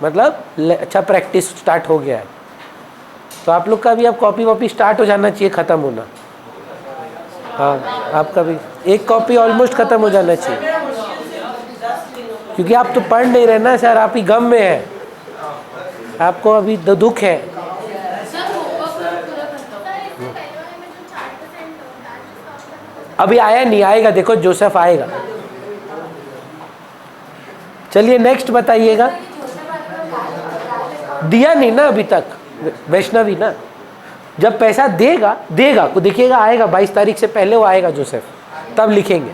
मतलब अच्छा practice start हो गया है। तो आप लोग का भी अब कॉपी वॉपी स्टार्ट हो जाना चाहिए, ख़त्म होना। हाँ, आपका भी एक कॉपी ऑलमोस्ट ख़त्म हो जाना चाहिए, क्योंकि आप तो पढ़ नहीं रहे ना सर, आप ही गम में है, आपको अभी दुख है। अभी आया नहीं, आएगा, देखो जोसेफ आएगा। चलिए नेक्स्ट बताइएगा। दिया नहीं ना अभी तक वैष्णवी ना, जब पैसा देगा देगा को देखिएगा, आएगा 22 तारीख से पहले वो आएगा जोसेफ, तब लिखेंगे।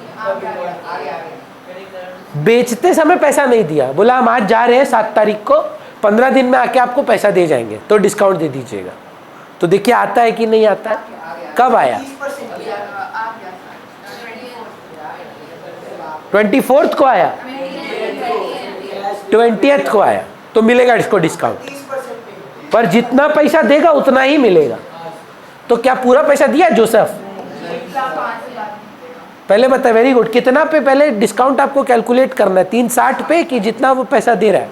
बेचते समय पैसा नहीं दिया, बोला हम आज जा रहे हैं 7 तारीख को, 15 दिन में आके आपको पैसा दे जाएंगे, तो डिस्काउंट दे दीजिएगा। तो देखिए आता है कि नहीं आता है। कब आया? 24 को आया, 20th को आया, तो मिलेगा इसको डिस्काउंट। पर जितना पैसा देगा उतना ही मिलेगा। तो क्या पूरा पैसा दिया जोसेफ? पहले बताए, वेरी गुड। कितना पे पहले डिस्काउंट आपको कैलकुलेट करना है? 360 पे कि जितना वो पैसा दे रहा है,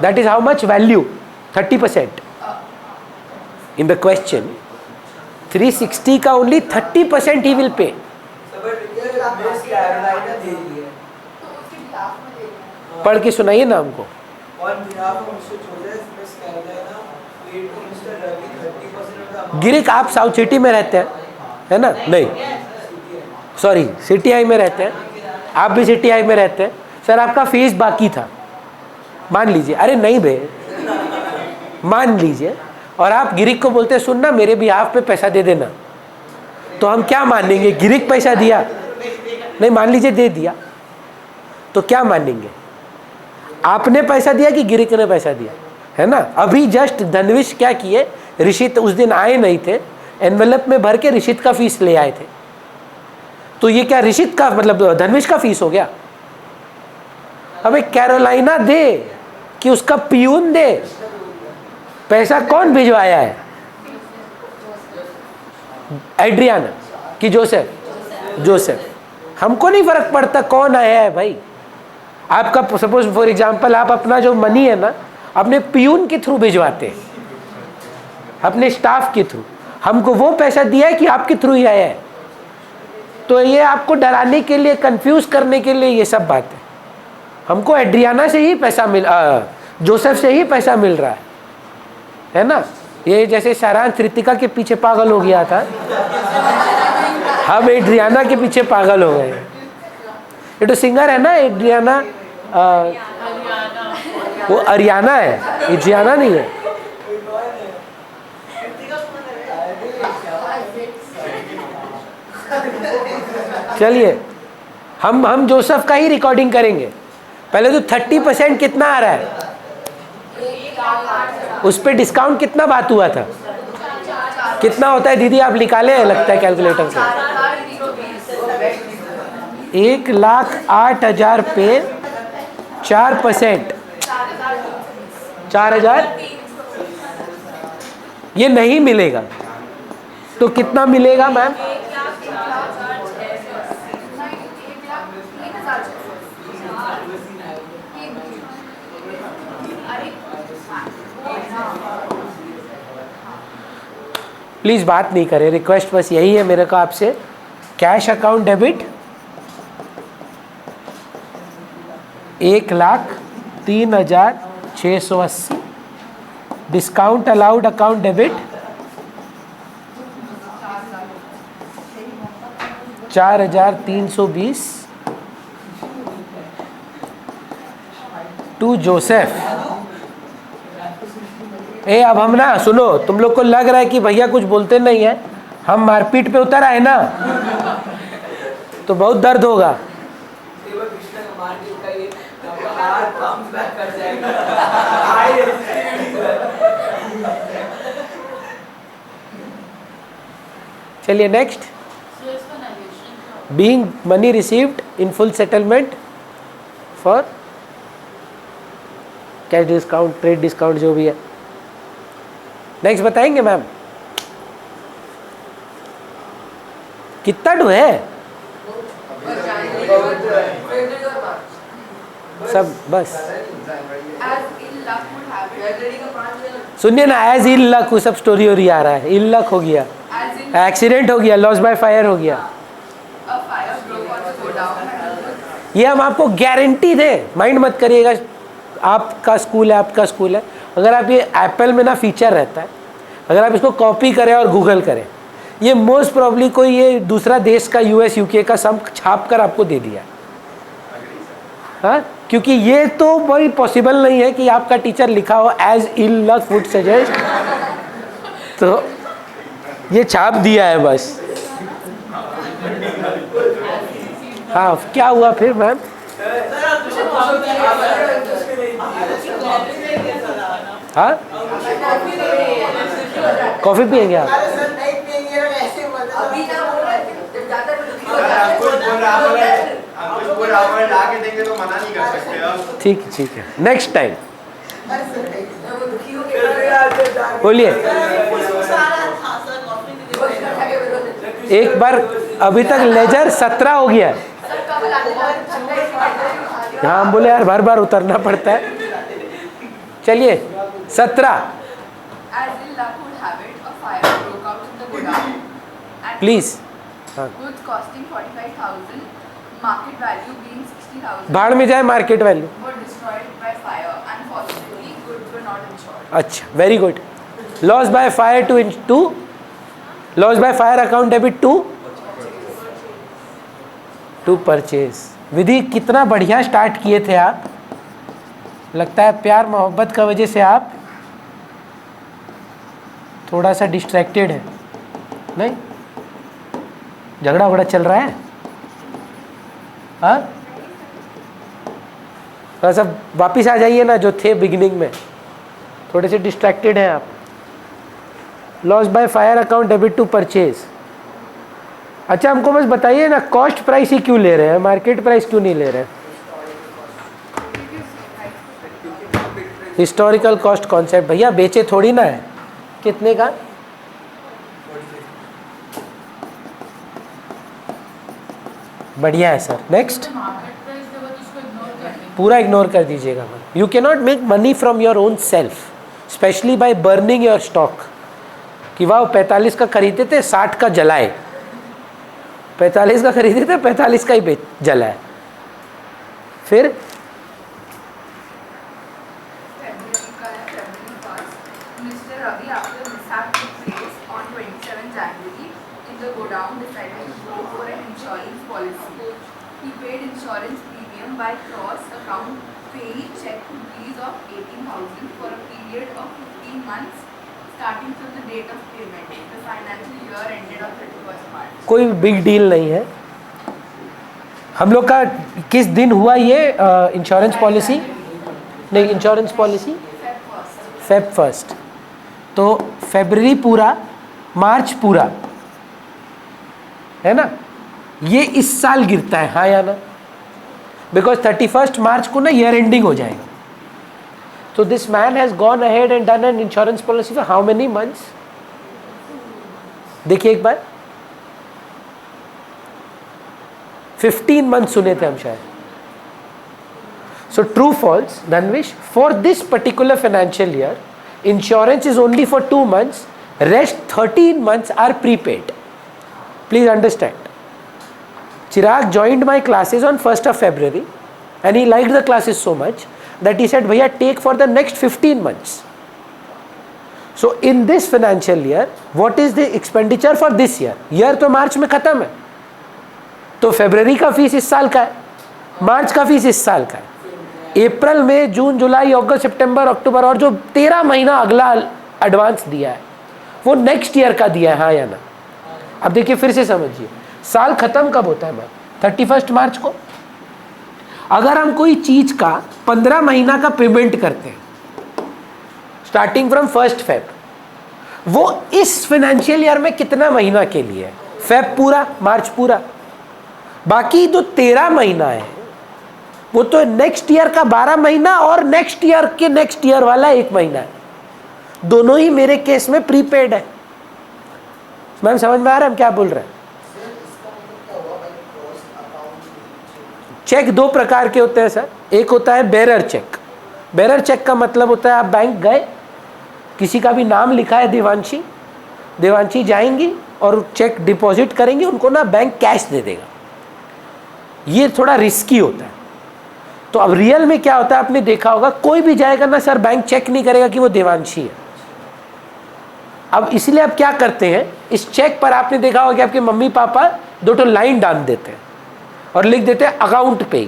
that is how much value, 30%। In the question 360 का ओनली 30% ही विल पे। पढ़ के सुनाइए ना हमको। गिरिक, आप साउथ सिटी में रहते हैं है ना? नहीं सॉरी, सिटी आई में रहते हैं, आप भी सिटी आई में रहते हैं। सर आपका फीस बाकी था, मान लीजिए, अरे नहीं बे, मान लीजिए, और आप गिरिक को बोलते हैं सुनना मेरे भी हाफ पे पैसा दे देना, तो हम क्या मानेंगे? गिरिक पैसा दिया? नहीं, मान लीजिए दे दिया, तो क्या मानेंगे? आपने पैसा दिया कि गिरिक ने पैसा दिया, है ना? अभी जस्ट धनविश क्या किए, ऋषित उस दिन आए नहीं थे, एनवेलप में भर के ऋषित का फीस ले आए थे, तो ये क्या ऋषित का मतलब धनविश का फीस हो गया? हमें कैरोलाइना दे कि उसका पियून दे? पैसा कौन भिजवाया है? एड्रियाना कि जोसेफ? जोसेफ। हमको नहीं फर्क पड़ता कौन आया है भाई। आपका सपोज फॉर एग्जांपल, आप अपना जो मनी है ना अपने पियून के थ्रू भिजवाते हैं, अपने स्टाफ के थ्रू, हमको वो पैसा दिया है कि आपके थ्रू ही आया है। तो ये आपको डराने के लिए, कंफ्यूज करने के लिए ये सब बात है। हमको एड्रियाना से ही पैसा जोसेफ से ही पैसा मिल रहा है ना? ये जैसे सारांश रितिका के पीछे पागल हो गया था, हम एड्रियाना के पीछे पागल हो गए। ये तो सिंगर है ना एड्रियाना, वो अरियाना है, एड्रियाना नहीं है। चलिए हम जोसेफ का ही रिकॉर्डिंग करेंगे। पहले तो 30% कितना आ रहा है, उस पे डिस्काउंट कितना बात हुआ था, कितना होता है दीदी? आप निकाले, लगता है कैलकुलेटर से। 1,08,000 पे 4%, 4,000 ये नहीं मिलेगा, तो कितना मिलेगा मैम? प्लीज बात नहीं करें, रिक्वेस्ट बस यही है मेरे को आपसे। Cash account debit 1,03,680, discount allowed account debit 4,320 to Joseph. अब हम ना सुनो, तुम लोग को लग रहा है कि भैया कुछ बोलते नहीं है, हम मारपीट पे उतर आए ना, तो बहुत दर्द होगा। चलिए next, being money received in full settlement for cash discount, trade discount, जो भी है। नेक्स्ट बताएंगे मैम, कितना डू है? सब बस सुनिए ना, एज इल लक वो सब स्टोरी हो आ रहा है, इल लक हो गया, एक्सीडेंट हो गया, लॉस बाय फायर हो गया। ये हम आपको गारंटी दे, माइंड मत करिएगा, आपका स्कूल है, आपका स्कूल है। अगर आप ये एप्पल में ना फीचर रहता है, अगर आप इसको कॉपी करें और गूगल करें, ये मोस्ट प्रॉब्ली कोई ये दूसरा देश का यूएस यूके का सब छाप कर आपको दे दिया। हाँ, क्योंकि ये तो भाई पॉसिबल नहीं है कि आपका टीचर लिखा हो as ill luck would suggest, तो ये छाप दिया है बस। हाँ, क्या हुआ फिर मैम? हाँ, कॉफी पियेंगे आप? ठीक है, नेक्स्ट टाइम बोलिए। एक बार, अभी तक लेजर 17 हो गया है। हाँ, हम बोले यार बार बार उतरना पड़ता है। चलिए 17 प्लीज। हाँ, भाड़ में जाए मार्केट वैल्यू। अच्छा, very good. Loss by fire to loss by fire account debit to purchase. Vidhi कितना बढ़िया स्टार्ट किए थे आप, लगता है प्यार मोहब्बत का वजह से आप थोड़ा सा डिस्ट्रैक्टेड है, नहीं? झगड़ा वगड़ा चल रहा है? हाँ, थोड़ा सा वापिस आ जाइए ना, जो थे बिगिनिंग में, थोड़े से डिस्ट्रैक्टेड हैं आप। Loss by fire account debit to purchase. अच्छा, हमको बस बताइए ना, कॉस्ट प्राइस ही क्यों ले रहे हैं, मार्केट प्राइस क्यों नहीं ले रहे हैं? हिस्टोरिकल कॉस्ट कॉन्सेप्ट भैया बेचे थोड़ी ना है। कितने का? बढ़िया है सर। नेक्स्ट, पूरा इग्नोर कर दीजिएगा। You can not make money from your own self, specially by burning your stock. कि वाह 45 का खरीदे थे, 60 का जलाए, 45 का खरीदे थे, 45 का ही जलाए। फिर कोई बिग डील नहीं है। हम लोग का किस दिन हुआ ये इंश्योरेंस पॉलिसी? नहीं, इंश्योरेंस पॉलिसी फेब 1, तो फरवरी पूरा, मार्च पूरा, है ना? ये इस साल गिरता है, हाँ या ना? बिकॉज 31 मार्च को ना ईयर एंडिंग हो जाएगा। तो this man has gone ahead and done an insurance policy for how many months? देखिए एक बार, 15 मंथ सुने थे हम शायद। सो ट्रू फॉल्स धनविश, for this particular financial year insurance is only for 2 months, rest 13 months are prepaid. Please understand. Chirag joined my classes on 1st of February and he liked the classes so much that he said, Bhaiya, take for the next 15 months. So in this financial year, what is the expenditure for this year? Year तो मार्च में खत्म है, तो फरवरी का fees इस साल का है, मार्च का फीस इस साल का है, अप्रैल मई जून जुलाई अगस्त सितंबर अक्टूबर और जो 13 महीना अगला एडवांस दिया है वो नेक्स्ट ईयर का दिया है, हाँ या ना? अब देखिए फिर से समझिए, साल खत्म कब होता है मैम? 31 मार्च को। अगर हम कोई चीज का 15 महीना का पेमेंट करते हैं स्टार्टिंग फ्रॉम 1 Feb, वो इस फाइनेंशियल ईयर में कितना महीना के लिए है? फेब पूरा, मार्च पूरा, बाकी जो 13 महीना है वो तो नेक्स्ट ईयर का 12 महीना और नेक्स्ट ईयर के नेक्स्ट ईयर वाला 1 महीना है। दोनों ही मेरे केस में प्रीपेड है। मैम समझ में आ रहा है हम क्या बोल रहे हैं? चेक 2 प्रकार के होते हैं सर। एक होता है बेरर चेक, बेरर चेक का मतलब होता है आप बैंक गए, किसी का भी नाम लिखा है देवांशी, देवांशी जाएंगी और चेक डिपॉजिट करेंगे, उनको ना बैंक कैश दे देगा। ये थोड़ा रिस्की होता है। तो अब रियल में क्या होता है, आपने देखा होगा कोई भी जाएगा ना सर, बैंक चेक नहीं करेगा कि वो देवांशी है। अब इसलिए आप क्या करते हैं, इस चेक पर आपने देखा होगा कि आपके मम्मी पापा 2 लाइन डाल देते हैं और लिख देते हैं अकाउंट पे।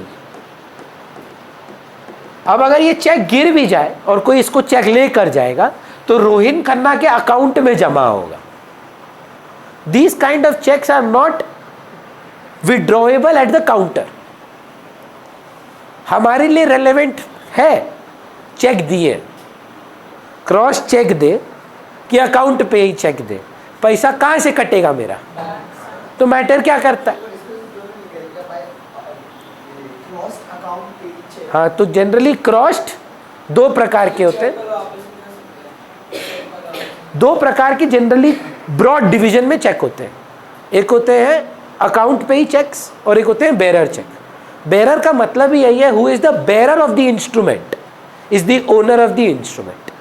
अब अगर ये चेक गिर भी जाए और कोई इसको चेक लेकर जाएगा तो रोहिन खन्ना के अकाउंट में जमा होगा। These kind of cheques are not withdrawable at the counter. हमारे लिए रेलेवेंट है चेक दिए, क्रॉस चेक दे कि अकाउंट पे ही चेक दे, पैसा कहां से कटेगा मेरा, तो मैटर क्या करता है। हाँ, तो जनरली क्रॉस्ड 2 प्रकार के होते हैं, 2 प्रकार के जनरली ब्रॉड डिवीजन में चेक होते हैं। एक होते हैं अकाउंट पे ही चेक्स और एक होते हैं बेरर चेक। बेरर का मतलब ही यही है, who is the bearer of the instrument is the owner of the instrument.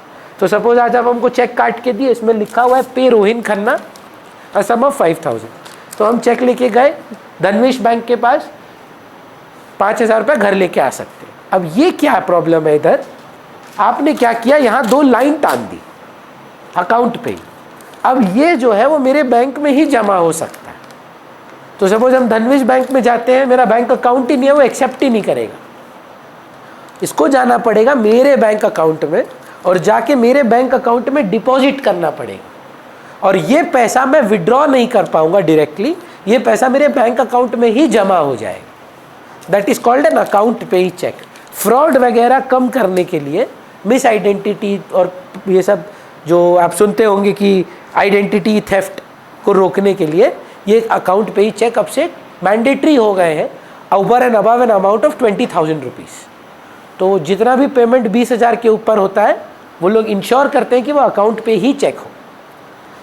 तो सपोज आज आप हमको चेक काट के दिए, इसमें लिखा हुआ है पे रोहिन खन्ना अ सम ऑफ 5000, तो हम चेक लेके गए धनविश बैंक के पास, 5000 रुपये घर लेके आ सकते हैं। अब ये क्या प्रॉब्लम है, इधर आपने क्या किया, यहाँ 2 लाइन टान दी अकाउंट पे ही। अब ये जो है वो मेरे बैंक में ही जमा हो सकता है। तो सपोज हम धनविश बैंक में जाते हैं, मेरा बैंक अकाउंट ही नहीं है, वो एक्सेप्ट ही नहीं करेगा। इसको जाना पड़ेगा मेरे बैंक अकाउंट में और जाके मेरे बैंक अकाउंट में डिपॉजिट करना पड़ेगा। और ये पैसा मैं विड्रॉ नहीं कर पाऊंगा डायरेक्टली, ये पैसा मेरे बैंक अकाउंट में ही जमा हो जाएगा। That is called an account पे ही चेक। फ्रॉड वगैरह कम करने के लिए, मिस आइडेंटिटी और ये सब जो आप सुनते होंगे कि आइडेंटिटी थेफ्ट को रोकने के लिए ये अकाउंट पे ही चेक अब से मैंडेटरी हो गए हैं over and above an amount of 20,000 rupees. तो जितना भी पेमेंट 20,000 के ऊपर होता है वो लोग इंश्योर करते हैं कि वो अकाउंट पे ही चेक हो,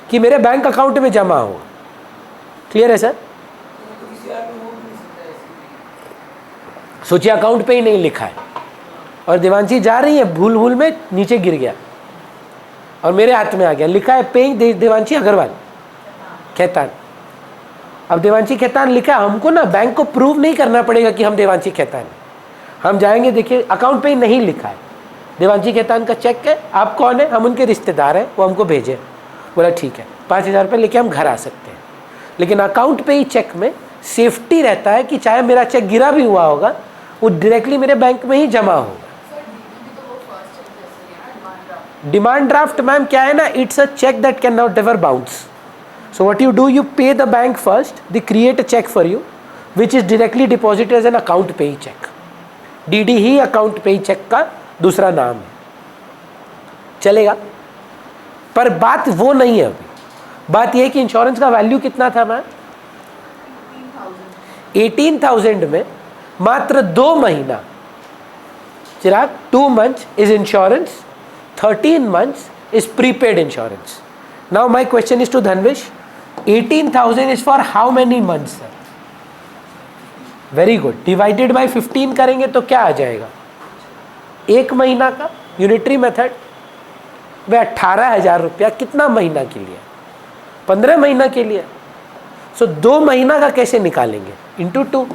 कि मेरे बैंक अकाउंट में जमा हो। क्लियर है सर? सोचिए अकाउंट पे ही नहीं लिखा है और देवांशी जा रही है, भूल भूल में नीचे गिर गया और मेरे हाथ में आ गया, लिखा है पेइंग देवांशी अग्रवाल खेतान। अब देवांशी खेतान लिखा, हमको ना बैंक को प्रूव नहीं करना पड़ेगा कि हम देवांशी खेतान हैं। हम जाएंगे, देखिए अकाउंट पे ही नहीं लिखा है, देवांशी खेतान का चेक है, आप कौन है, हम उनके रिश्तेदार हैं, वो हमको भेजे। बोला ठीक है, 5,000 रुपये लेके हम घर आ सकते हैं। लेकिन अकाउंट पे ही चेक में सेफ्टी रहता है कि चाहे मेरा चेक गिरा भी हुआ होगा वो डायरेक्टली मेरे बैंक में ही जमा होगा। डिमांड ड्राफ्ट मैम क्या है ना, it's a cheque that can not ever bounce. So what you do, you pay the bank first, they create a check for you which is directly deposited as an account pay check. DD he account pay check का दूसरा नाम है, चलेगा। पर बात वो नहीं है अभी, बात ये है कि इंश्योरेंस का वैल्यू कितना था मैम, 18,000 में मात्र 2 महीना, चिराग 2 months is insurance, 13 months is prepaid insurance. Now my question is to Dhanvish, 18,000 is for how many months sir? Very good. Divided by 15 करेंगे तो क्या आ जाएगा, 1 महीना का यूनिटरी मेथड। वह 18,000 रुपया कितना महीना के लिए, 15 महीना के लिए। सो 2 महीना का कैसे निकालेंगे, इंटू 2।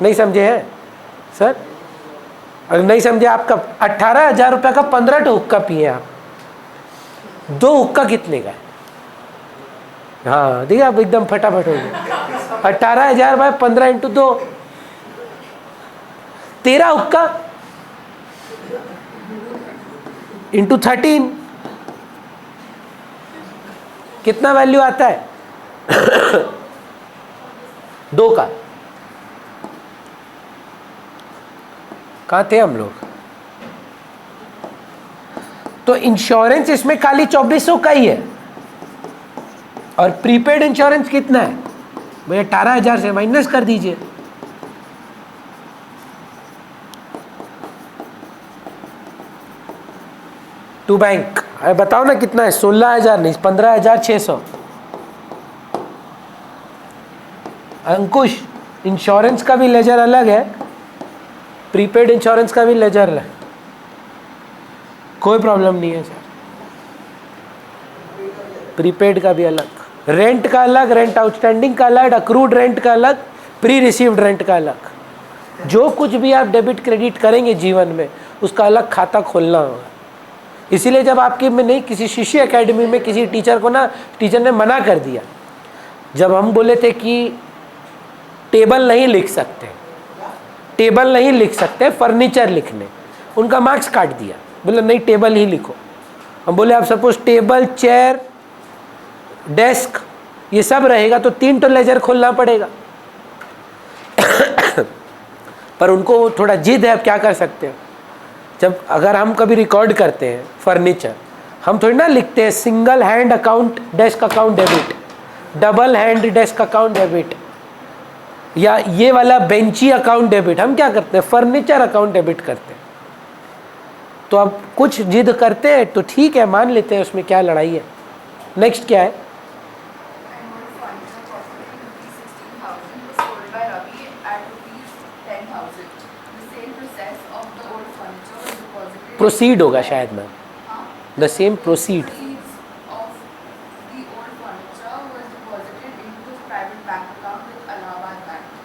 नहीं समझे हैं सर? अगर नहीं समझे आपका 18,000 रुपया का 15 हुक्का पिए आप, 2 हुक्का कितने का है? हाँ देखिए आप एकदम फटाफट हो गए। 18,000 बाय 15 इंटू 2, 13 हुक्का इंटू 13, कितना वैल्यू आता है 2 का। कहाँ थे हम लोग? तो इंश्योरेंस इसमें खाली 2400 का ही है और प्रीपेड इंश्योरेंस कितना है भैया, 18,000 से माइनस कर दीजिए। टू बैंक बताओ ना कितना है, 16,000 नहीं 15,600। अंकुश इंश्योरेंस का भी लेजर अलग है, प्रीपेड इंश्योरेंस का भी लेजर है, कोई प्रॉब्लम नहीं है सर। प्रीपेड का भी अलग, रेंट का अलग, रेंट आउटस्टैंडिंग का अलग, अक्रूड रेंट का अलग, प्री रिसीव्ड रेंट का अलग। जो कुछ भी आप डेबिट क्रेडिट करेंगे जीवन में उसका अलग खाता खोलना होगा। इसीलिए जब आपके में नहीं, किसी शिष्य एकेडमी में किसी टीचर को ना, टीचर ने मना कर दिया, जब हम बोले थे कि टेबल नहीं लिख सकते, टेबल नहीं लिख सकते, फर्नीचर लिखने, उनका मार्क्स काट दिया, बोले नहीं टेबल ही लिखो। हम बोले आप सपोज टेबल, चेयर, डेस्क ये सब रहेगा तो 3 तो लेजर खोलना पड़ेगा। पर उनको थोड़ा जिद है, अब क्या कर सकते हैं। जब अगर हम कभी रिकॉर्ड करते हैं फर्नीचर, हम थोड़ी ना लिखते हैं single hand account desk account debit, double hand desk account debit, या ये वाला बेंची अकाउंट डेबिट। हम क्या करते हैं, फर्नीचर अकाउंट डेबिट करते हैं। तो अब कुछ जिद करते हैं तो ठीक है, मान लेते हैं, उसमें क्या लड़ाई है। नेक्स्ट क्या है, प्रोसीड होगा शायद मैम, द सेम प्रोसीड।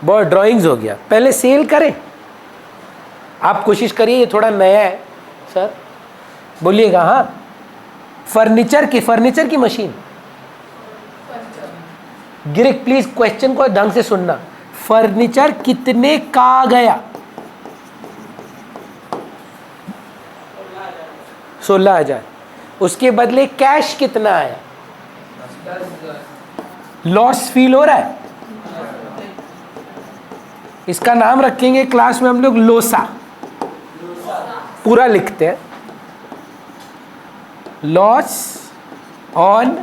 बहुत ड्राइंग्स हो गया, पहले सेल करें। आप कोशिश करिए, ये थोड़ा नया है सर, बोलिएगा। हाँ, फर्नीचर की मशीन। गिरिक प्लीज क्वेश्चन को ढंग से सुनना। फर्नीचर कितने का गया? 16,000। उसके बदले कैश कितना आया? लॉस फील हो रहा है? इसका नाम रखेंगे क्लास में हम लोग लोसा, पूरा लिखते हैं, loss on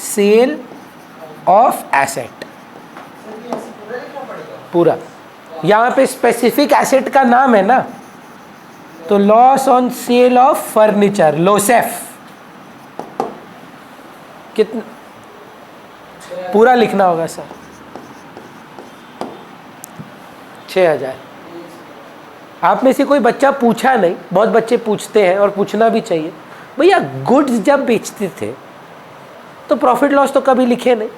sale of asset, पूरा। यहां पे स्पेसिफिक एसेट का नाम है ना, तो loss on sale of furniture, लोसेफ, कितना पूरा लिखना होगा सर? 6,000। आप में से कोई बच्चा पूछा नहीं, बहुत बच्चे पूछते हैं और पूछना भी चाहिए, भैया गुड्स जब बेचते थे तो प्रॉफिट लॉस तो कभी लिखे नहीं।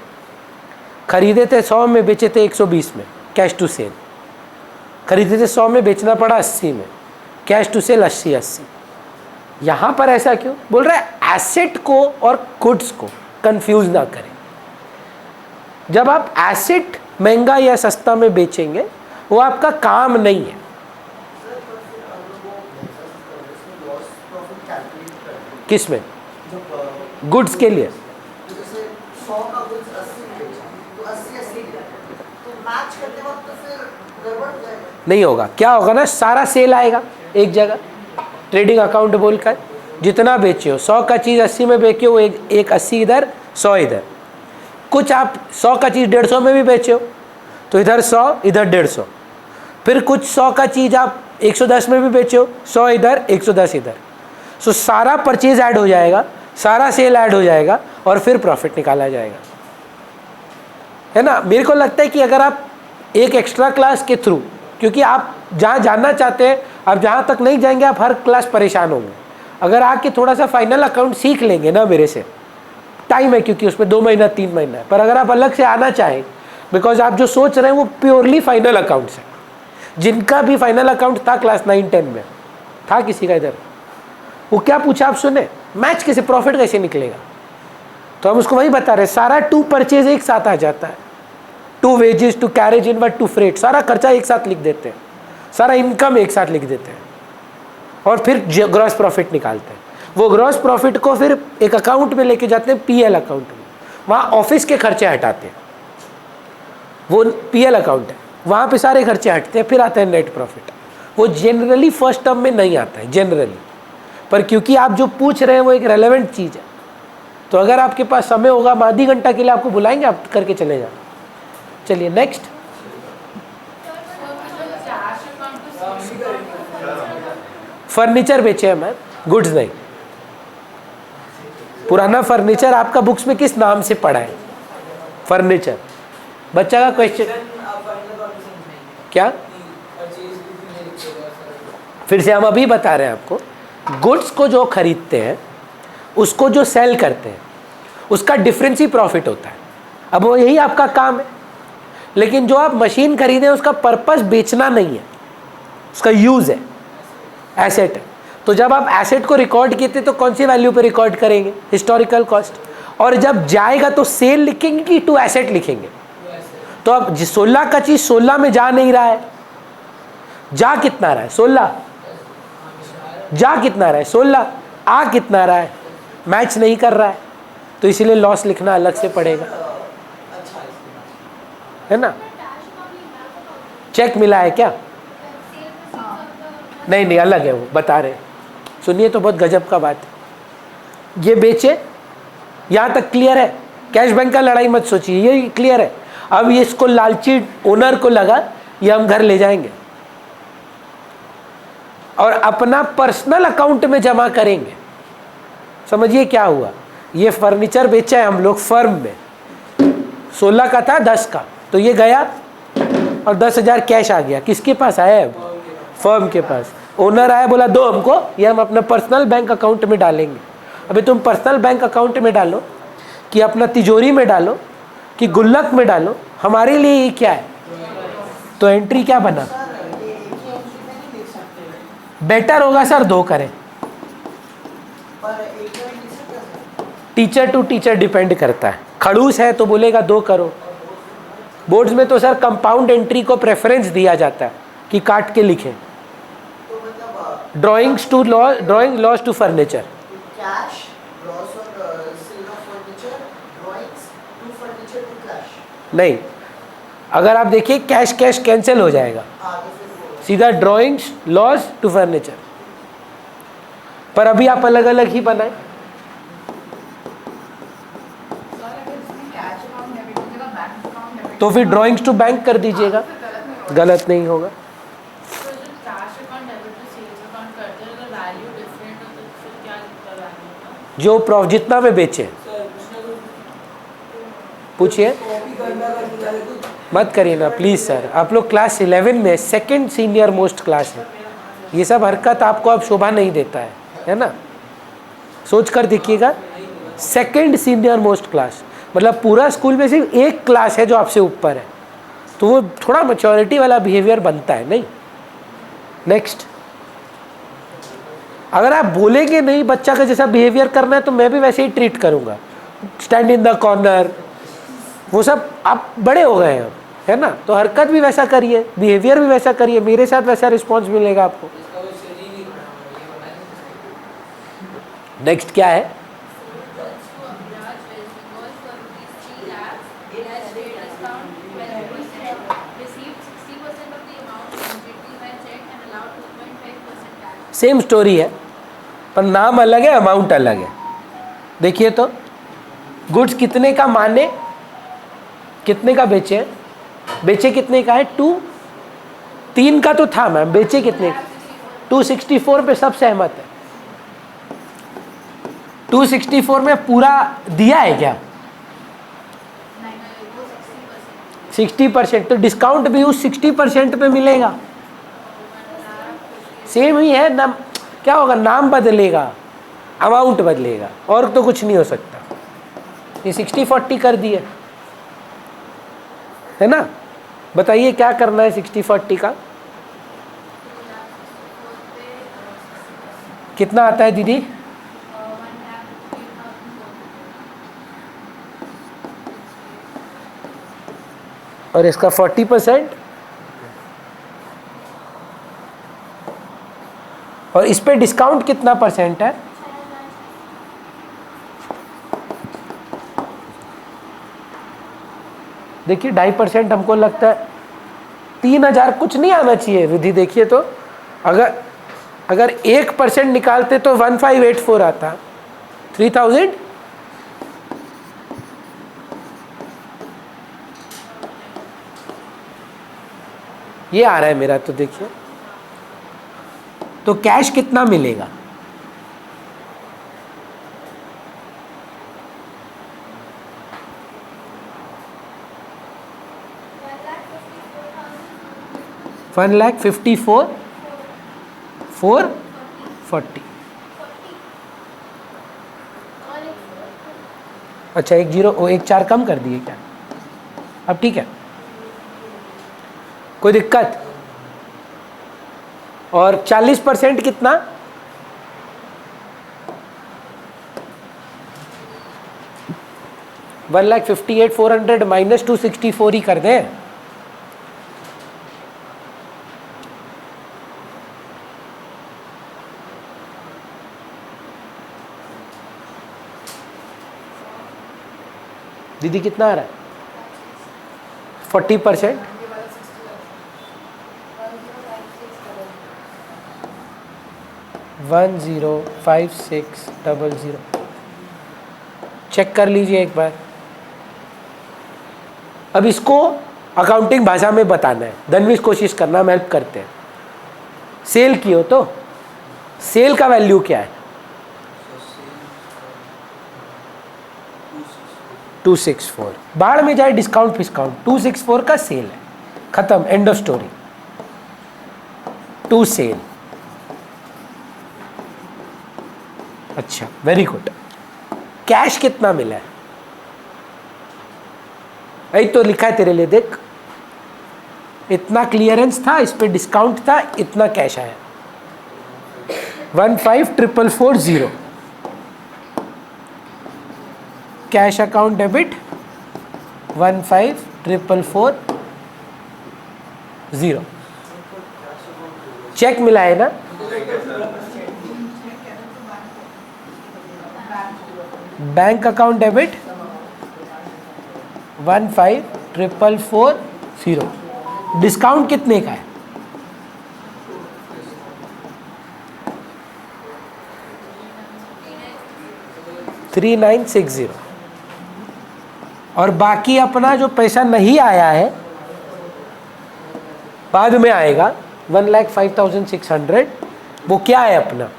खरीदे थे 100 में, बेचे थे 120 में, कैश टू सेल। खरीदे थे 100 में, बेचना पड़ा 80 में, कैश टू सेल 80-80। यहाँ पर ऐसा क्यों बोल रहा है? एसेट को और गुड्स को कंफ्यूज ना करें। जब आप एसेट महंगा या सस्ता में बेचेंगे वो आपका काम नहीं है। किस में? गुड्स के लिए नहीं होगा। क्या होगा ना, सारा सेल आएगा एक जगह, ट्रेडिंग अकाउंट बोलकर जितना बेचे हो, 100 का चीज़ 80 में बेचे हो, एक 80 इधर 100 इधर। कुछ आप 100 का चीज़ 150 में भी बेचे हो तो इधर 100 इधर 150। फिर कुछ 100 का चीज़ आप 110 में भी बेचे हो, 100 इधर 110 इधर। सो सारा परचेज ऐड हो जाएगा, सारा सेल ऐड हो जाएगा और फिर प्रॉफिट निकाला जाएगा, है ना। मेरे को लगता है कि अगर आप एक एक्स्ट्रा क्लास के थ्रू, क्योंकि आप जहाँ जानना चाहते हैं, आप जहाँ तक नहीं जाएंगे आप हर क्लास परेशान होंगे। अगर आके थोड़ा सा फाइनल अकाउंट सीख लेंगे ना, मेरे से टाइम है क्योंकि उसमें 2 महीना 3 महीना है, पर अगर आप अलग से आना चाहें, बिकॉज आप जो सोच रहे हैं वो प्योरली फाइनल अकाउंट्स है। जिनका भी फाइनल अकाउंट था क्लास 9-10 में था, किसी का इधर, वो क्या पूछा आप सुने? मैच कैसे, प्रॉफिट कैसे निकलेगा? तो हम उसको वही बता रहे, सारा टू परचेज एक साथ आ जाता है, to wages, to carriage inward, to freight, सारा खर्चा एक साथ लिख देते हैं, सारा इनकम एक साथ लिख देते हैं और फिर ग्रॉस प्रॉफिट निकालते हैं। वो ग्रॉस प्रॉफिट को फिर एक अकाउंट में लेके जाते हैं, पीएल अकाउंट में। वहाँ ऑफिस के खर्चे हटाते हैं, वो पीएल अकाउंट है, वहाँ पे सारे खर्चे हटते हैं, फिर आता है नेट प्रॉफिट। वो जनरली फर्स्ट टर्म में नहीं आता है जनरली, पर क्योंकि आप जो पूछ रहे हैं वो एक रेलेवेंट चीज़ है, तो अगर आपके पास समय होगा, हम आधी घंटा के लिए आपको बुलाएंगे, आप करके चले जाओ। चलिए नेक्स्ट। फर्नीचर बेचे हैं मैम, गुड्स नहीं। पुराना फर्नीचर आपका बुक्स में किस नाम से पड़ा है? फर्नीचर। बच्चा का क्वेश्चन क्या? फिर से हम अभी बता रहे हैं आपको, गुड्स को जो खरीदते हैं उसको जो सेल करते हैं उसका डिफरेंस ही प्रॉफिट होता है। अब वो यही आपका काम है। लेकिन जो आप मशीन खरीदें उसका पर्पस बेचना नहीं है, उसका यूज़ है, एसेट है। तो जब आप एसेट को रिकॉर्ड किए थे तो कौन सी वैल्यू पे रिकॉर्ड करेंगे? Historical cost. और जब जाएगा तो सेल लिखेंगे कि टू एसेट लिखेंगे? तो अब 16 का चीज़ 16 में जा नहीं रहा है, जा कितना रहा है? 16। जा कितना रहा है? 16। आ कितना रहा है? मैच नहीं कर रहा है, तो इसीलिए लॉस लिखना अलग से पड़ेगा, है ना। चेक मिला है क्या? नहीं नहीं, अलग है, वो बता रहे। सुनिए तो बहुत गजब का बात है। ये बेचे, यहाँ तक क्लियर है? कैश बैंक का लड़ाई मत सोचिए, ये क्लियर है। अब ये इसको लालची ओनर को लगा ये हम घर ले जाएंगे और अपना पर्सनल अकाउंट में जमा करेंगे। समझिए क्या हुआ, ये फर्नीचर बेचा है हम लोग फर्म में, 16 का था 10 का, तो ये गया और 10,000 कैश आ गया। किसके पास आया है? फर्म के पास। ओनर आया, बोला दो हमको, ये हम अपना पर्सनल बैंक अकाउंट में डालेंगे। अभी तुम पर्सनल बैंक अकाउंट में डालो कि अपना तिजोरी में डालो कि गुल्लक में डालो, हमारे लिए ये क्या है? तो एंट्री क्या बना? बेटर होगा सर दो करें। टीचर टू टीचर डिपेंड करता है। खड़ूस है तो बोलेगा दो करो। बोर्ड्स में तो सर कंपाउंड एंट्री को प्रेफरेंस दिया जाता है कि काट के लिखें। Drawings to law, drawing loss to furniture. नहीं, अगर आप देखिए कैश कैश कैंसिल हो जाएगा, सीधा ड्राइंग्स लॉस टू फर्नीचर। पर अभी आप अलग अलग ही बनाए। तो फिर ड्राइंग्स टू बैंक कर दीजिएगा, गलत नहीं होगा। जो जितना में बेचे, पूछिए, मत करिए ना प्लीज़ सर। आप लोग क्लास 11 में सेकंड सीनियर मोस्ट क्लास है, ये सब हरकत आपको अब शोभा नहीं देता है ना। सोच कर देखिएगा, सेकंड सीनियर मोस्ट क्लास मतलब पूरा स्कूल में सिर्फ एक क्लास है जो आपसे ऊपर है, तो वो थोड़ा मैच्योरिटी वाला बिहेवियर बनता है नहीं। नेक्स्ट, अगर आप बोलेंगे नहीं बच्चा का जैसा बिहेवियर करना है तो मैं भी वैसे ही ट्रीट करूँगा, स्टैंड इन द कॉर्नर, वो सब आप बड़े हो गए हैं, है ना। तो हरकत भी वैसा करिए, बिहेवियर भी वैसा करिए, मेरे साथ वैसा रिस्पॉन्स मिलेगा आपको। नेक्स्ट क्या है? सेम स्टोरी है पर नाम अलग है, अमाउंट अलग है। देखिए तो गुड्स कितने का माने, कितने का बेचे? बेचे कितने का है? 3 का तो था मैम, बेचे कितने? 264 पे सब सहमत है। 264 में पूरा दिया है क्या? 60%, तो डिस्काउंट भी उस 60% पे मिलेगा। सेम ही है ना, क्या होगा? नाम बदलेगा, अमाउंट बदलेगा, और तो कुछ नहीं हो सकता। ये 60-40 कर दिए, है ना। बताइए क्या करना है 60-40 का? कितना आता है दीदी? और इसका 40%, और इस पे डिस्काउंट कितना परसेंट है? देखिए 2.5% हमको लगता है। 3,000 कुछ नहीं आना चाहिए विधि। देखिए तो अगर 1% निकालते तो 1584 आता, 3000। ये आ रहा है मेरा, तो देखिए तो कैश कितना मिलेगा? $1,54,400 440। अच्छा, एक 4 कम कर दिए क्या? अब ठीक है, कोई दिक्कत? और 40% कितना? 1,58,400 माइनस 264 ही कर दें। दीदी कितना आ रहा है? 40%। 105600 चेक कर लीजिए एक बार। अब इसको अकाउंटिंग भाषा में बताना है। धनवीश कोशिश करना, हम हेल्प करते हैं। सेल की हो तो सेल का वैल्यू क्या है? 264। बाहर में जाए डिस्काउंट फिस्काउंट, 264 का सेल है, खत्म, end of story. To sale. अच्छा, वेरी गुड। कैश कितना मिला है? यही तो लिखा है तेरे लिए, देख। इतना क्लियरेंस था, इस पे डिस्काउंट था, इतना कैश आया। 15,440 कैश अकाउंट डेबिट 15,440 चेक मिला है ना? बैंक अकाउंट डेबिट 15,440 डिस्काउंट कितने का है? 3960। और बाकी अपना जो पैसा नहीं आया है, बाद में आएगा, 1,05,600, वो क्या है अपना?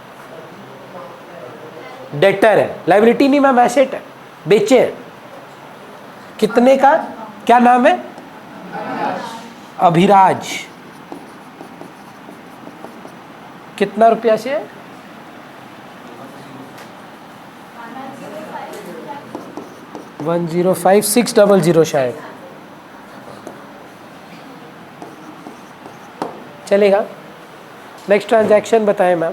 डेटर है, लाइबिलिटी नहीं मैम, एसेट है, बेचे हैं। कितने का? क्या नाम है? अभिराज। कितना रुपया से है? 105,600 शायद चलेगा। नेक्स्ट ट्रांजैक्शन बताएं मैम।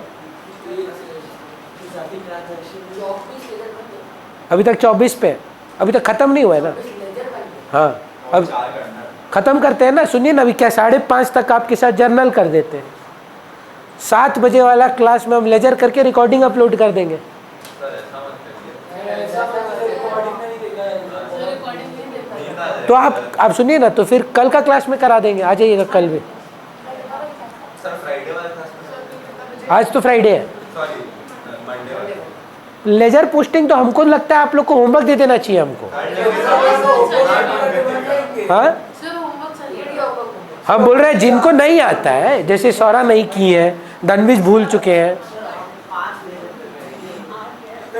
अभी तक 24 पे, अभी तक खत्म नहीं हुआ है ना? हाँ, अब खत्म करते हैं ना। सुनिए ना, अभी क्या 5:30 तक आपके साथ जर्नल कर देते हैं। 7 बजे वाला क्लास में हम लेजर करके रिकॉर्डिंग अपलोड कर देंगे। तो आप सुनिए ना, तो फिर कल का क्लास में करा देंगे, आ जाइएगा कल भी। आज तो फ्राइडे है। लेजर पोस्टिंग तो हमको लगता है आप लोग को होमवर्क दे देना चाहिए हमको। हाँ, हम बोल रहे हैं जिनको नहीं आता है, जैसे सौरा नहीं की है, धनवीश भूल चुके हैं,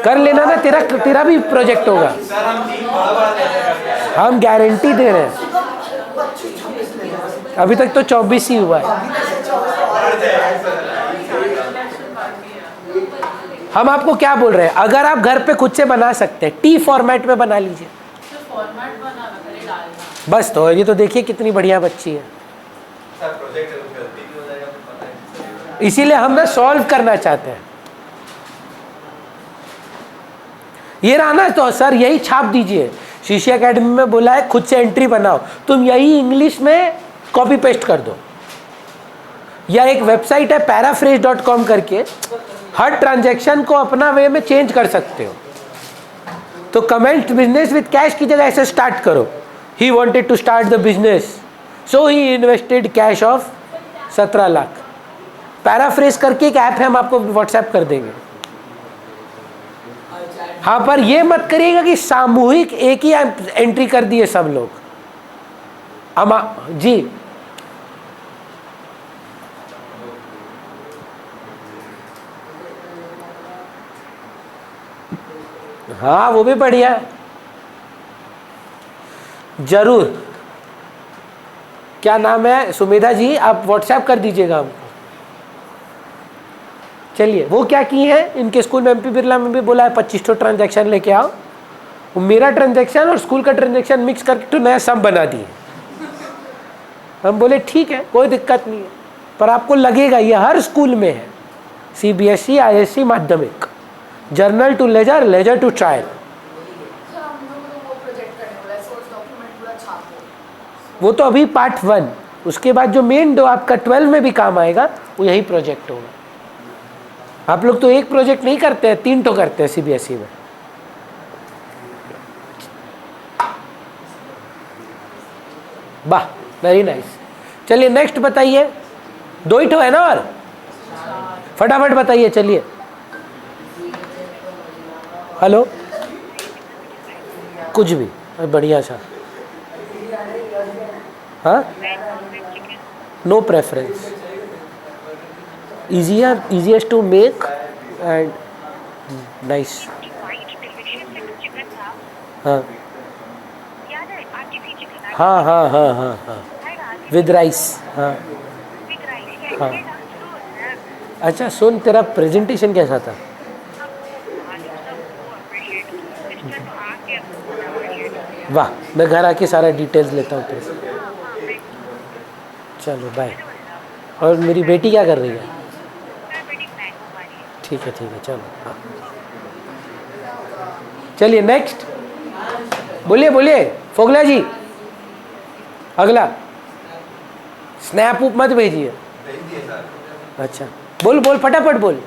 कर लेना ना। तेरा भी प्रोजेक्ट होगा, हम गारंटी दे रहे हैं। अभी तक तो 24 ही हुआ है। हम आपको क्या बोल रहे हैं, अगर आप घर पे खुद से बना सकते हैं, टी फॉर्मेट में बना लीजिए बस। तो ये तो देखिए कितनी बढ़िया बच्ची है। इसीलिए हम ना सॉल्व करना चाहते हैं। ये रहा ना, तो सर यही छाप दीजिए। शीशी एकेडमी में बोला है खुद से एंट्री बनाओ, तुम यही इंग्लिश में कॉपी पेस्ट कर दो। या एक वेबसाइट है paraphrase.com करके, हर ट्रांजैक्शन को अपना वे में चेंज कर सकते हो। तो कमेंट बिजनेस विद कैश की जगह ऐसे स्टार्ट करो, he wanted to start the business so he invested cash of 17 lakh. Paraphrase करके एक ऐप है, हम आपको व्हाट्सएप कर देंगे। हाँ, पर ये मत करिएगा कि सामूहिक एक ही एंट्री कर दिए सब लोग। जी हाँ, वो भी बढ़िया है, जरूर। क्या नाम है? सुमेधा जी, आप व्हाट्सएप कर दीजिएगा हमको। चलिए वो क्या की है, इनके स्कूल में एमपी बिरला में भी बोला है 25 ट्रांजैक्शन लेके आओ, वो मेरा ट्रांजैक्शन और स्कूल का ट्रांजैक्शन मिक्स करके तो नया सम बना दिए। हम बोले ठीक है कोई दिक्कत नहीं है, पर आपको लगेगा ये हर स्कूल में है, सीबीएसई आईएससी माध्यमिक, journal to ledger, ledger to trial. वो तो अभी पार्ट 1, उसके बाद जो मेन दो आपका 12 में भी काम आएगा वो यही प्रोजेक्ट होगा। आप लोग तो एक प्रोजेक्ट नहीं करते हैं, 3 तो करते हैं सीबीएसई में। वाह वेरी नाइस। चलिए नेक्स्ट बताइए, 2 ही तो है ना, और फटाफट बताइए। चलिए हेलो, कुछ भी बढ़िया सा। हाँ, no preference, easiest to make and nice। हाँ हाँ हाँ हाँ हाँ हाँ विद राइस। हाँ हाँ। अच्छा सुन, तेरा प्रेजेंटेशन कैसा था? वाह, मैं घर आके सारा डिटेल्स लेता हूँ तेरे से। चलो बाय। और मेरी बेटी क्या कर रही है? ठीक है चलो। हाँ चलिए नेक्स्ट, बोलिए बोलिए फोगला जी। अगला स्नैप उप मत भेजिए। अच्छा बोल बोल फटाफट बोल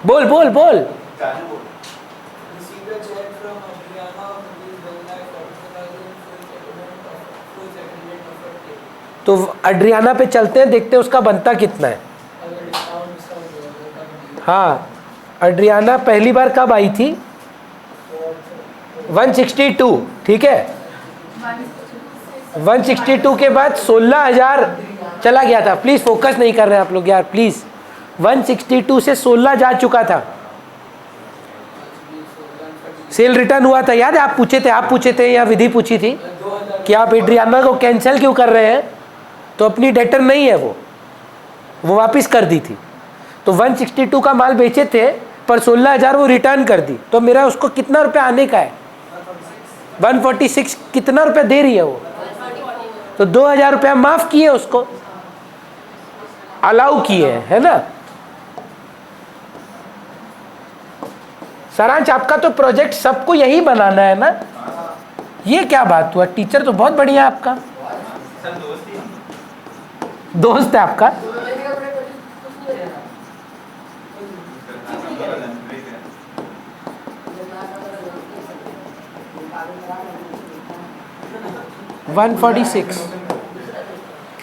बोल बोल बोल। तो अड्रियाना पे चलते हैं, देखते हैं उसका बनता कितना है। हाँ अड्रियाना पहली बार कब आई थी? 162, ठीक है। 162 के बाद 16,000 चला गया था। प्लीज फोकस नहीं कर रहे हैं आप लोग यार, प्लीज। 162 से 16 जा चुका था। सेल रिटर्न हुआ था, याद है? आप पूछे थे या विधि पूछी थी कि आप एड्रियाना को कैंसिल क्यों कर रहे हैं, तो अपनी डेटर नहीं है वो वापस कर दी थी। तो 162 का माल बेचे थे पर 16,000 वो रिटर्न कर दी, तो मेरा उसको कितना रुपया आने का है? 146। कितना रुपया दे रही है वो? तो 2,000 रुपया माफ किए, उसको अलाउ किए, है ना। सारांश आपका तो प्रोजेक्ट सबको यही बनाना है ना। ये क्या बात हुआ, टीचर तो बहुत बढ़िया है आपका, दोस्त है आपका।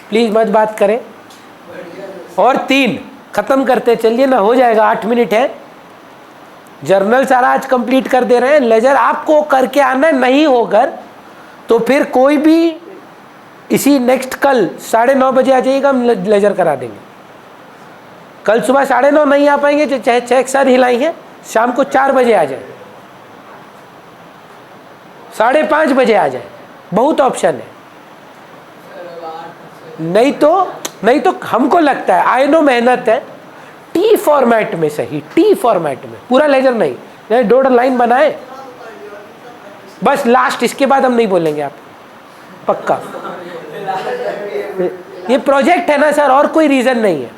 प्लीज मत बात करें। और 3 खत्म करते चलिए ना, हो जाएगा, 8 मिनट है। जर्नल सारा आज कंप्लीट कर दे रहे हैं, लेजर आपको करके आना नहीं होकर तो फिर कोई भी इसी नेक्स्ट कल 9:30 बजे आ जाइएगा, हम लेजर करा देंगे। कल सुबह 9:30 नहीं आ पाएंगे तो चाहे 6 साथ हिलाएंगे, शाम को 4 बजे आ जाए, 5:30 बजे आ जाए, बहुत ऑप्शन है। नहीं तो हमको लगता है, आई नो मेहनत है, टी फॉर्मेट में सही, टी फॉर्मेट में, पूरा लेजर नहीं, 1.5 लाइन बनाए बस, लास्ट, इसके बाद हम नहीं बोलेंगे आप, पक्का। ये प्रोजेक्ट है ना सर, और कोई रीजन नहीं है।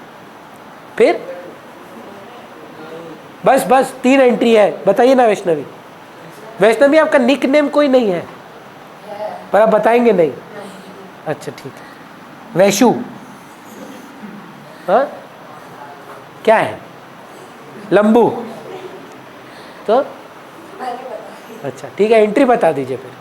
फिर बस 3 एंट्री है। बताइए ना वैष्णवी आपका निक नेम कोई नहीं है, पर आप बताएंगे नहीं? अच्छा ठीक है। वैशु, हाँ क्या है? लंबू, तो अच्छा ठीक है, एंट्री बता दीजिए फिर।